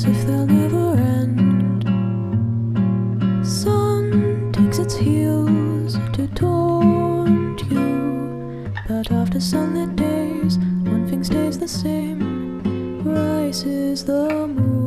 as if they'll never end. Sun takes its heels to taunt you, but after sunlit days, one thing stays the same. Rises the moon.